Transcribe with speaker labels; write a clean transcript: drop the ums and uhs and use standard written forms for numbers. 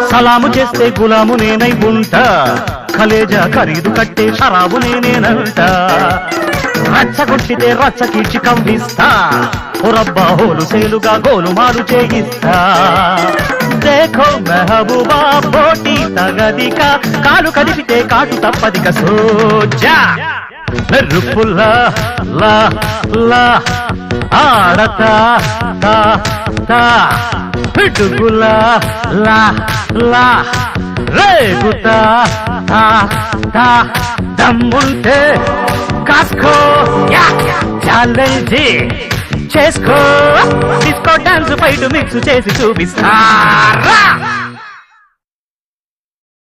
Speaker 1: సలాము చేస్తే గులాము నేనై ఉంటా, కలేజా ఖరీదు కట్టే షరాబు నేనేనంట. రచ్చగొట్టితే రచ్చ కీడ్చి కవ్విస్తా, రబ్బా హోలు సేలుగా గోలుమాలు చేయిస్తా. దేఖో మెహబూబా పోటీ తగదిక, కాలు కదిపితే కాటు తప్పదిక సోజా. మెరుపుల్లా లా లా ఆడతా తా తా, పిడుగులా లా లా రేగుతా తా తా. దమ్ముంటే కాస్కో ఛాలెంజ్ చేసుకో, డిస్కో డాన్స్ ఫైట్ మిక్స్ చేసి చూపిస్తారా.